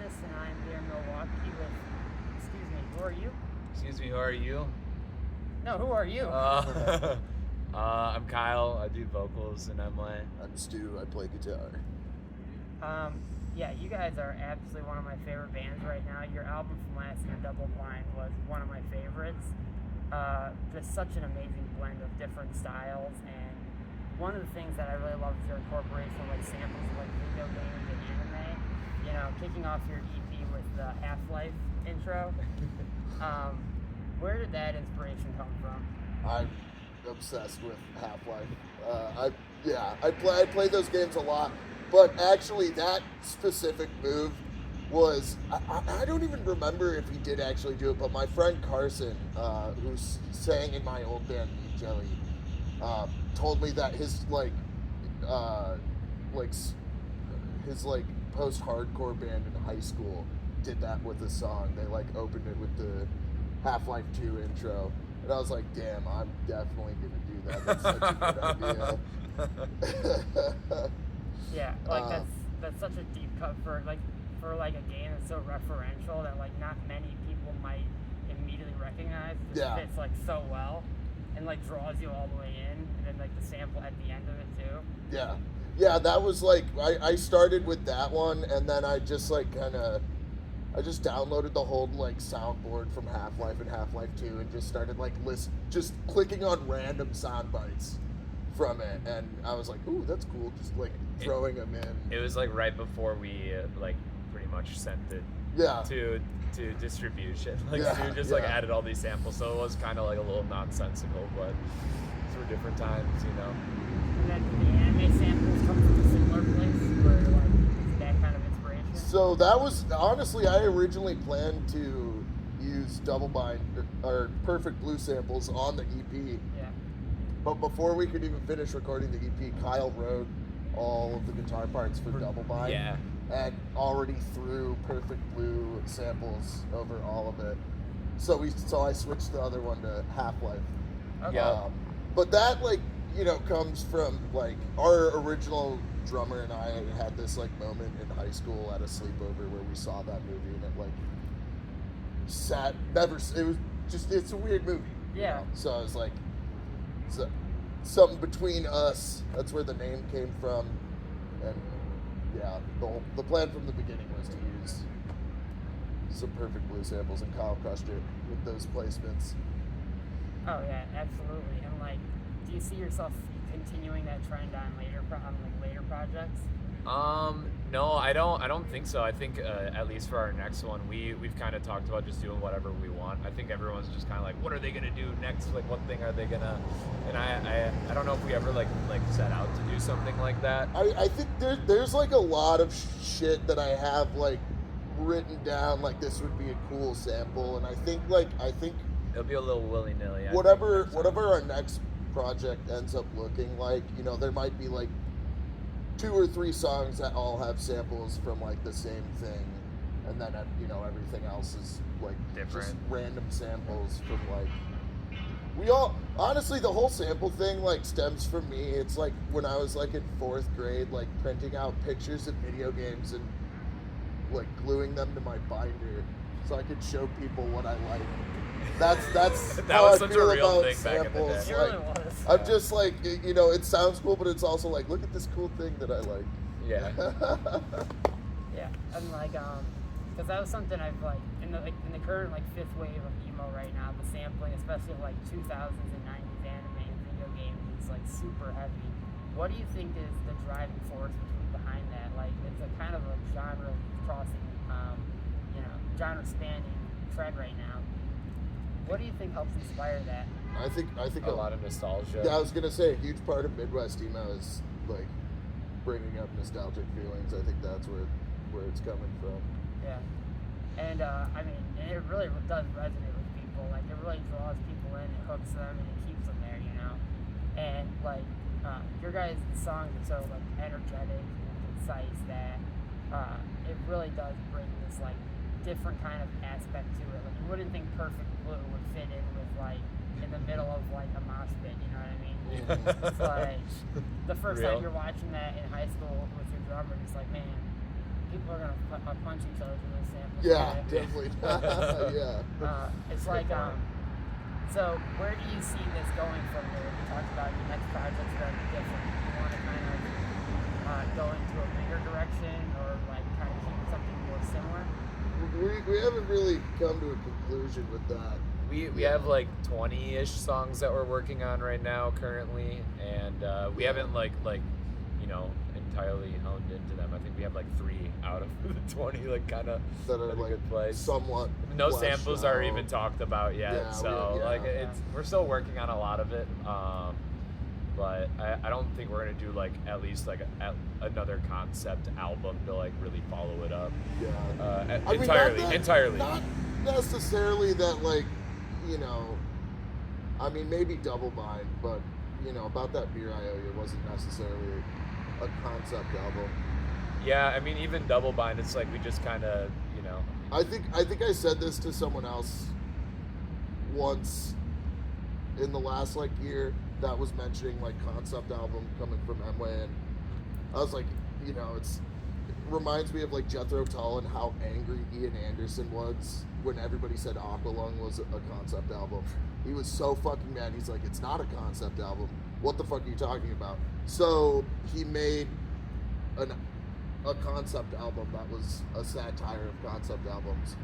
Dennis, and I'm here in Milwaukee with, excuse me, who are you? Excuse me, who are you? No, who are you? I'm Kyle. I do vocals in Emily. I'm Stu. I play guitar. Yeah, you guys are absolutely one of my favorite bands right now. Your album from last year, Double Blind, was one of my favorites. Just such an amazing blend of different styles, and one of the things that I really love is your incorporation of like samples of like video games and anime. You know, kicking off your EP with the Half-Life intro. Where did that inspiration come from? I'm obsessed with Half-Life. I play those games a lot, but actually that specific move was, I don't even remember if he did actually do it, but my friend Carson, who sang in my old band, Meat Jelly, told me that his post-hardcore band in high school did that with a song. They opened it with the Half-Life 2 intro, and I was like, damn, I'm definitely gonna do that. That's such a good idea. Yeah, that's such a deep cut for a game that's so referential that not many people might immediately recognize. It just fits so well and draws you all the way in, and then the sample at the end of it too. Yeah, that was I started with that one, and then I just I just downloaded the whole soundboard from Half-Life and Half-Life 2 and just started just clicking on random sound bites from it, and I was like, ooh, that's cool, just throwing them in. It was right before we pretty much sent it to distribution. Stu just added all these samples, so it was kind of a little nonsensical, but these were different times, you know. And then the anime samples come from a similar place where is that kind of inspiration? So that was, honestly, I originally planned to use Double Bind or Perfect Blue samples on the EP. Yeah. But before we could even finish recording the EP, Kyle wrote all of the guitar parts for Double Bind. Yeah. And already threw Perfect Blue samples over all of it. So I switched the other one to Half-Life. Okay. Yeah. But that comes from our original drummer and I had this moment in high school at a sleepover where we saw that movie, and it's a weird movie. Yeah. You know? So I was something between us. That's where the name came from, and yeah, the plan from the beginning was to use some Perfect Blue samples, and Kyle crushed it with those placements. Oh yeah, absolutely. And do you see yourself continuing that trend on later projects? No, I don't think so. I think at least for our next one, we've kind of talked about just doing whatever we want. I think everyone's just kind of what are they gonna do next? What thing are they gonna? And I don't know if we ever set out to do something like that. I think there's a lot of shit that I have written down, this would be a cool sample, and I think It'll be a little willy-nilly. Whatever our next project ends up looking like, there might be 2 or 3 songs that all have samples from the same thing, and then everything else is different, just random samples from honestly, the whole sample thing stems from me. It's when I was in 4th grade, printing out pictures of video games and gluing them to my binder so I could show people what I like. That's that how was I such feel a real about thing samples. back in the day. It really was. I'm just it sounds cool, but it's also look at this cool thing that I like. Yeah. Yeah, and because that was something I've in the current 5th wave of emo right now, the sampling, especially of 2000s and 90s anime and video games, is super heavy. What do you think is the driving force behind that? It's a kind of a genre crossing, genre spanning trend right now. What do you think helps inspire that? I think a lot of nostalgia. Yeah, I was gonna say a huge part of Midwest emo is bringing up nostalgic feelings. I think that's where it's coming from. Yeah, and it really does resonate with people. It really draws people in, it hooks them, and it keeps them there. And your guys' songs are so energetic and concise that it really does bring this different kind of aspect to it. You wouldn't think Perfect Blue would fit in with in the middle of a mosh pit, you know what I mean? It's the first time you're watching that in high school with your drummer, it's man, people are gonna punch each other in this sample. Yeah, today. definitely. Yeah. It's like so where do you see this going from here? You talked about your next project's going to be different. Do you want to kind of go into a bigger direction, or like kind of keep something more similar? We haven't really come to a conclusion with that. We have like 20-ish songs that we're working on right now currently, and we haven't like entirely honed into them. I think we have like 3 out of the 20 like kind of That are in a like good place. somewhat. No fleshed samples out. are even talked about yet, Yeah, so yeah. we're still working on a lot of it. But I don't think we're gonna do like at least like another concept album to like really follow it up. Yeah. I mean, entirely. Not necessarily that, like, I mean, maybe Double Bind, but, about that Beer I Owe You wasn't necessarily a concept album. Yeah, I mean, even Double Bind, it's like we just kind of, I think I said this to someone else once in the last, like, year that was mentioning, like, concept album coming from Emway, and I was like, it reminds me of, like, Jethro Tull and how angry Ian Anderson was when everybody said Aqualung was a concept album. He was so fucking mad. He's like, it's not a concept album. What the fuck are you talking about? So he made a concept album that was a satire of concept albums,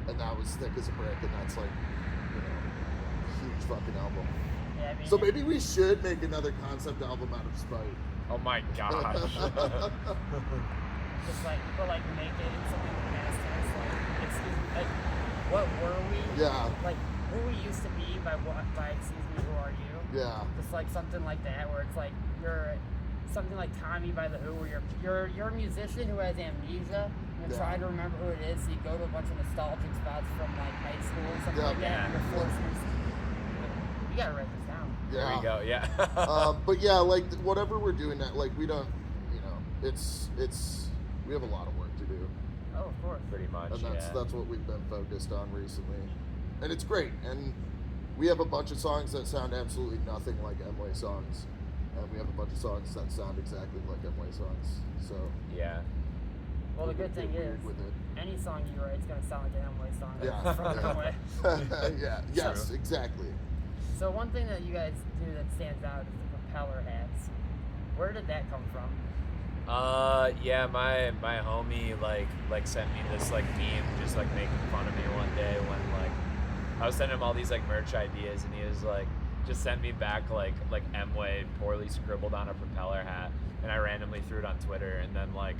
and that was Thick as a Brick, and that's like, a huge fucking album. Yeah, I mean, So maybe we should make another concept album out of spite. Oh my gosh. just like, but like make it in something in the past tense, like, excuse me, like, what were we? Yeah. Like, who we used to be by excuse me, who are you? Yeah. Just like something like that, where it's like you're something like Tommy by the Who, where you're a musician who has amnesia. You're Yeah. trying to remember who it is, so you go to a bunch of nostalgic spots from like high school or something Yeah. like that, and you're forced to. You gotta write this down. There we go, yeah. But yeah, like whatever we're doing that, like we don't, it's we have a lot of work to do, Oh, of course. Pretty much, and yeah. that's what we've been focused on recently, and it's great. And we have a bunch of songs that sound absolutely nothing like Emway songs, and we have a bunch of songs that sound exactly like Emway songs. So Yeah. Well, the good thing we're is, with it. any song you write is gonna sound like an Emway song. Yeah. From Emway. Yeah. Yes. True. Exactly. So one thing that you guys do that stands out is the propeller hats. Where did that come from? Yeah, my homie like sent me this like meme just like making fun of me one day when like I was sending him all these like merch ideas, and he was like just sent me back like Emway poorly scribbled on a propeller hat, and I randomly threw it on Twitter, and then like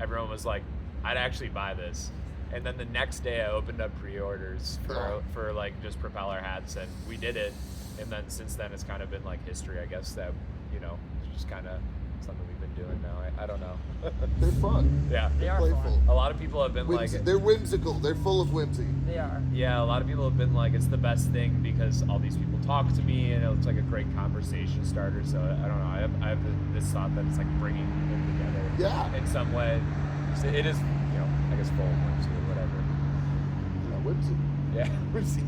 everyone was like, I'd actually buy this. And then the next day I opened up pre-orders for like just propeller hats, and we did it. And then since then it's kind of been like history, I guess, that it's just kind of something we've been doing now. I don't know. They're fun. Yeah. They are Playful. fun. A lot of people have been They're whimsical. They're full of whimsy. They are. yeah, a lot of people have been like, it's the best thing because all these people talk to me, and it's like a great conversation starter. So I don't know. I have this thought that it's like bringing people together. Yeah. In some way. So it is, I guess full of whimsy or whatever. Yeah, whimsy. Yeah. Whimsy.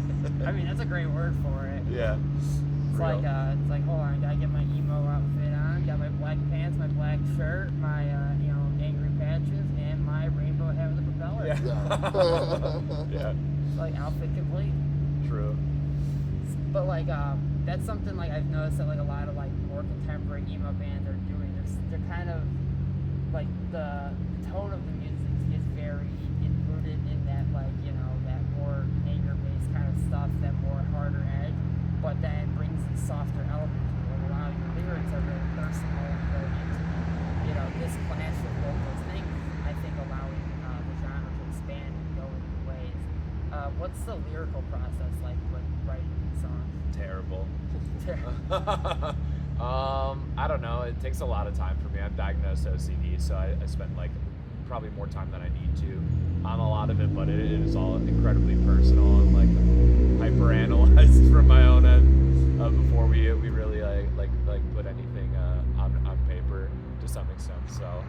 I mean, that's a great word for it. Yeah. It's like, hold on, gotta get my emo outfit on, got my black pants, my black shirt, my angry patches, and my rainbow hat with a propeller. Yeah. Yeah. It's like outfit complete. True. But like that's something like I've noticed that like a lot of like more contemporary emo bands are doing. They're kind of like the tone of the music is very rooted in that like that more anger based kind of stuff, that more harder edge, but then brings these softer elements to it. A lot of your lyrics are very personal and very intimate. This clash of both those things, I think, allowing the genre to expand and go in new ways. What's the lyrical process like when writing these songs? Terrible. I don't know. It takes a lot of time for me. I'm diagnosed OCD, so I spend like probably more time than I need to on a lot of it, but it is all incredibly personal and like hyper analyzed from my own end before we really like put anything on paper to some extent. So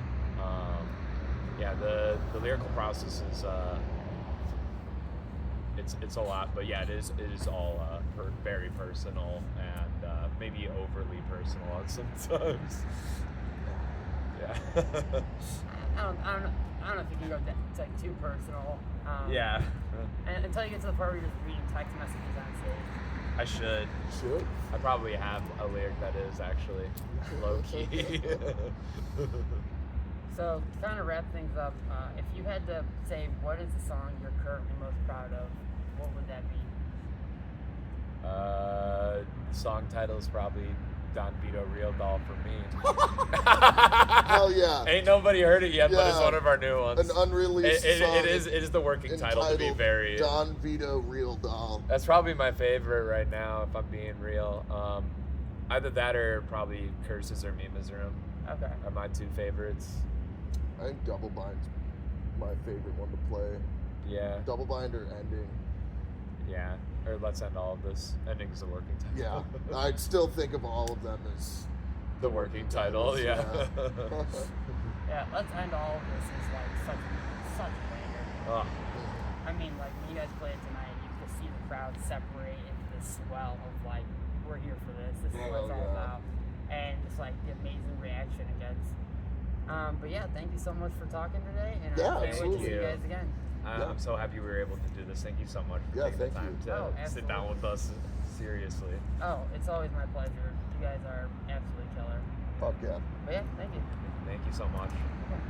yeah, the lyrical process is it's a lot, but yeah, it is all very personal and maybe overly personal at sometimes. Yeah. I don't know if you can go it's like too personal. Yeah. And until you get to the part where you're just reading text messages on stage. I should. Should. I probably have a lyric that is actually low key. So to kind of wrap things up, if you had to say what is the song you're currently most proud of, what would that be? The song title is probably Don Vito Real Doll for me. Hell yeah. Ain't nobody heard it yet, but it's Yeah. one of our new ones. An unreleased song. It is the working title, to be entitled very. Don Vito Real Doll. That's probably my favorite right now, if I'm being real. Either that or probably Curses or Mimazerum Okay. are my two favorites. I think Double Bind's my favorite one to play. Yeah, Double Bind or Ending. yeah. Or Let's End All of This. Ending's the working title. Yeah, I'd still think of all of them as The working title, yeah. Yeah, Let's End All of This is like such a banger. Oh, I mean, like when you guys play it tonight, you can see the crowd separate into this swell of like, we're here for this. This is what it's all yeah. about, and just like the amazing reaction it gets. But yeah, thank you so much for talking today, and Yeah, I can't wait to see you absolutely. guys again. I'm so happy we were able to do this. Thank you so much for Yeah, taking the thank time you. to Oh, sit down with us. Seriously. Oh, it's always my pleasure. You guys are absolutely killer. Fuck yeah. But yeah, thank you. Thank you so much. Okay.